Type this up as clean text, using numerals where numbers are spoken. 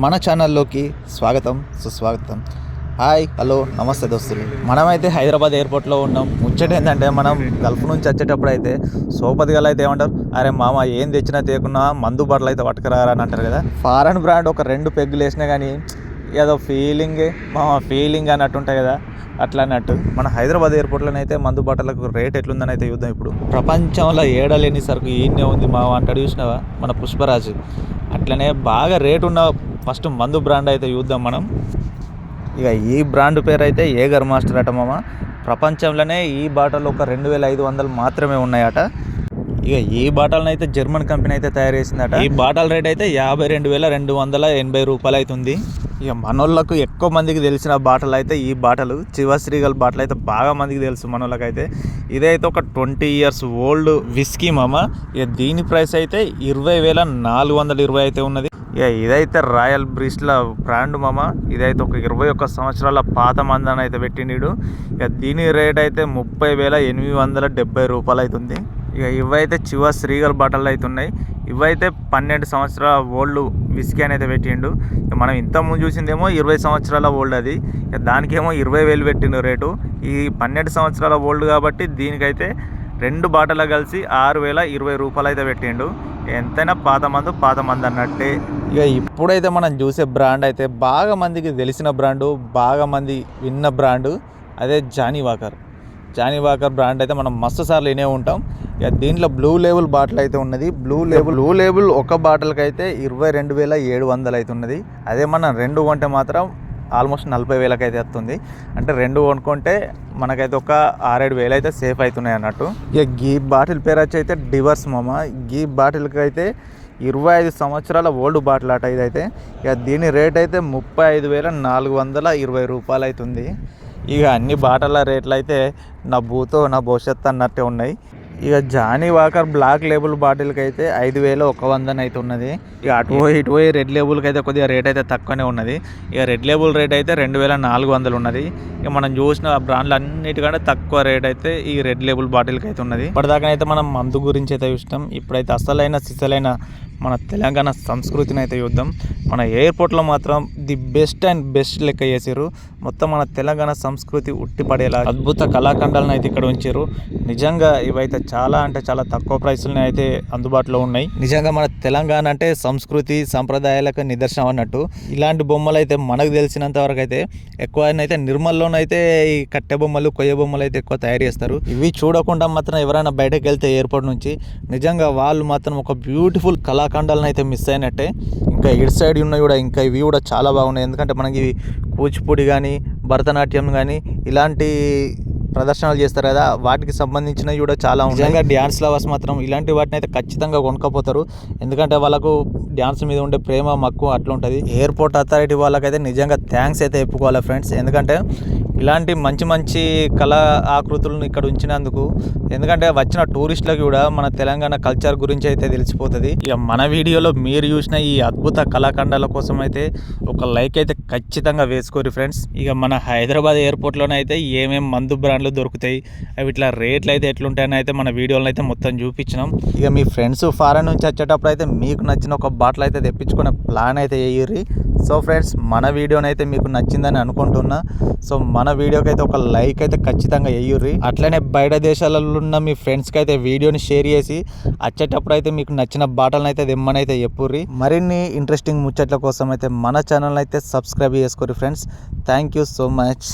మన ఛానల్లోకి స్వాగతం సుస్వాగతం. హాయ్ హలో నమస్తే దోస్తులు. మనమైతే హైదరాబాద్ ఎయిర్పోర్ట్లో ఉన్నాం. ముచ్చట ఏంటంటే మనం గల్ఫ్ నుంచి వచ్చేటప్పుడు అయితే సోపతి గల అయితే ఏమంటారు, అరే మామ ఏం తెచ్చినా తేకున్నా మందు బాటలు అయితే పట్టుకురారా అని అంటారు కదా. ఫారెన్ బ్రాండ్ ఒక 2 పెగ్గులు వేసినా కానీ ఏదో ఫీలింగ్ అన్నట్టు ఉంటాయి కదా, అట్లా అన్నట్టు మన హైదరాబాద్ ఎయిర్పోర్ట్లోనైతే మందు బాటలకు రేట్ ఎట్లుందని అయితే చూద్దాం. ఇప్పుడు ప్రపంచంలో ఏడలేని సరుకు ఈయనే ఉంది మావ అంటాడు, చూసినావా మన పుష్పరాజు. అట్లనే బాగా రేటు ఉన్న ఫస్ట్ మందు బ్రాండ్ అయితే చూద్దాం మనం. ఇక ఈ బ్రాండ్ పేరు అయితే ఏగర్ మాస్టర్ అట మామ. ప్రపంచంలోనే ఈ బాటలు ఒక 2500 మాత్రమే ఉన్నాయట. ఇక ఈ బాటలను అయితే జర్మన్ కంపెనీ అయితే తయారు చేసిందట. ఈ బాటల రేట్ అయితే 52,280 రూపాయలు అవుతుంది. ఇక మనోళ్ళకు ఎక్కువ మందికి తెలిసిన బాటలు అయితే ఈ బాటలు చివశ్రీగల్ బాటలు అయితే బాగా మందికి తెలుసు మనోళ్ళకి అయితే. ఇదైతే ఒక 20 years ఓల్డ్ విస్కీ మామ. ఇక దీని ప్రైస్ అయితే 20,420 అయితే ఉన్నది. ఇక ఇదైతే రాయల్ బ్రీస్ల బ్రాండ్ మామ. ఇదైతే ఒక 21 సంవత్సరాల పాత మందని అయితే పెట్టిండు. ఇక దీని రేట్ అయితే 30,870 రూపాయలు అవుతుంది. ఇక ఇవైతే చివశ్రీగల్ బాటలు అయితే ఉన్నాయి. ఇవైతే 12 సంవత్సరాల ఓల్డ్ విస్కీ అని అయితే పెట్టిండు. ఇక మనం ఇంతకుముందు చూసిందేమో 20 సంవత్సరాల ఓల్డ్ అది. ఇక దానికేమో 20,000 పెట్టిండు రేటు. ఈ 12 సంవత్సరాల ఓల్డ్ కాబట్టి దీనికైతే 2 బాటలు కలిసి 6,020 రూపాయలు అయితే పెట్టిండు. ఎంతైనా పాత మందు అన్నట్టే. ఇక ఇప్పుడైతే మనం చూసే బ్రాండ్ అయితే బాగా మందికి తెలిసిన బ్రాండు, బాగా మంది విన్న బ్రాండు, అదే జానీ వాకర్ బ్రాండ్ అయితే మనం మస్తు సార్లు వినే ఉంటాం. ఇక దీంట్లో బ్లూ లేబుల్ బాటిల్ అయితే ఉన్నది. బ్లూ లేబుల్ ఒక బాటిల్కి అయితే 22,700 అయితే ఉన్నది. అదే మనం 2 కొంటే మాత్రం ఆల్మోస్ట్ 40,000 అయితే వస్తుంది. అంటే 2 కొనుక్కుంటే మనకైతే ఒక 6-7 అయితే సేఫ్ అవుతున్నాయి అన్నట్టు. ఇక గీ బాటిల్ పేరు వచ్చి అయితే డివర్స్ మామ. గీ బాటిల్కి అయితే 25 సంవత్సరాల ఓల్డ్ బాటిల్ అట ఇదైతే. ఇక దీని రేట్ అయితే 35,420 రూపాయలు అవుతుంది. ఇక అన్ని బాటల రేట్లు అయితే నా భూతో నా భవిష్యత్తు అన్నట్టే ఉన్నాయి. ఇక జానీ వాకర్ బ్లాక్ లేబుల్ బాటిల్కి అయితే 5,100 అయితే ఉన్నది. ఇక అటు పోయి రెడ్ లేబుల్కి అయితే కొద్దిగా రేట్ అయితే తక్కువనే ఉన్నది. ఇక రెడ్ లేబుల్ రేట్ అయితే 2,400 ఉన్నది. ఇక మనం చూసిన బ్రాండ్లు అన్నిటికంటే తక్కువ రేట్ అయితే ఈ రెడ్ లేబుల్ బాటిల్కి అయితే ఉన్నది. ఇప్పటిదాకానైతే మనం మందు గురించి అయితే చూస్తాం. ఇప్పుడైతే సిసలైన మన తెలంగాణ సంస్కృతిని అయితే చూద్దాం. మన ఎయిర్పోర్ట్లో మాత్రం ది బెస్ట్ లెక్క చేసారు. మొత్తం మన తెలంగాణ సంస్కృతి ఉట్టిపడేలా అద్భుత కళాఖండాలను అయితే ఇక్కడ ఉంచారు. నిజంగా ఇవైతే చాలా తక్కువ ప్రైస్లోనే అయితే అందుబాటులో ఉన్నాయి. నిజంగా మన తెలంగాణ అంటే సంస్కృతి సంప్రదాయాలకు నిదర్శనం అన్నట్టు. ఇలాంటి బొమ్మలు అయితే మనకు తెలిసినంత వరకు అయితే ఎక్కువనైతే నిర్మల్లోనైతే ఈ కట్టె బొమ్మలు కొయ్య బొమ్మలు అయితే ఎక్కువ తయారు చేస్తారు. ఇవి చూడకుండా మాత్రం ఎవరైనా బయటకు వెళ్తే ఎయిర్పోర్ట్ నుంచి నిజంగా వాళ్ళు మాత్రం ఒక బ్యూటిఫుల్ కళాఖండాలను అయితే మిస్ అయినట్టే. ఇంకా ఇటు సైడ్ ఉన్నాయి కూడా, ఇంకా ఇవి కూడా చాలా బాగున్నాయి. ఎందుకంటే మనకి కూచిపూడి కానీ భరతనాట్యం కానీ ఇలాంటి ప్రదర్శనలు చేస్తారు కదా, వాటికి సంబంధించినవి కూడా చాలా ఉన్నాయి. నిజంగా డ్యాన్స్ లవర్స్ మాత్రం ఇలాంటి వాటిని అయితే ఖచ్చితంగా కొనుక్కపోతారు. ఎందుకంటే వాళ్ళకు డ్యాన్స్ మీద ఉండే ప్రేమ మక్కువ అట్లా ఉంటుంది. ఎయిర్పోర్ట్ అథారిటీ వాళ్ళకైతే నిజంగా థ్యాంక్స్ అయితే చెప్పుకోవాలి ఫ్రెండ్స్. ఎందుకంటే ఇలాంటి మంచి కళా ఆకృతులను ఇక్కడ ఉంచినందుకు. ఎందుకంటే వచ్చిన టూరిస్టులకు కూడా మన తెలంగాణ కల్చర్ గురించి అయితే తెలిసిపోతుంది. ఇక మన వీడియోలో మీరు చూసిన ఈ అద్భుత కళాఖండాల కోసం అయితే ఒక లైక్ అయితే ఖచ్చితంగా వేసుకోరు ఫ్రెండ్స్. ఇక మన హైదరాబాద్ ఎయిర్పోర్ట్లోనైతే ఏమేమి మందు బ్రాండ్లు దొరుకుతాయి, అవి ఇట్లా రేట్లు అయితే ఎట్లుంటాయని అయితే మన వీడియోలో అయితే మొత్తం చూపించినాం. ఇక మీ ఫ్రెండ్స్ ఫారెన్ నుంచి వచ్చేటప్పుడు అయితే మీకు నచ్చిన ఒక బాటిల్ అయితే తెప్పించుకునే ప్లాన్ అయితే వేయర్రి. సో ఫ్రెండ్స్, మన వీడియోనైతే మీకు నచ్చిందని అనుకుంటున్నా. సో మన వీడియోకి అయితే ఒక లైక్ అయితే ఖచ్చితంగా వేయర్రి. అట్లనే బయట దేశాలలో ఉన్న మీ ఫ్రెండ్స్కి అయితే వీడియోని షేర్ చేసి వచ్చేటప్పుడు అయితే మీకు నచ్చిన బాటలను అయితే తెమ్మని అయితే చెప్పుర్రి. మరిన్ని ఇంట్రెస్టింగ్ ముచ్చట్ల కోసం అయితే మన ఛానల్ అయితే సబ్స్క్రైబ్ చేసుకోండి friends. Thank you so much.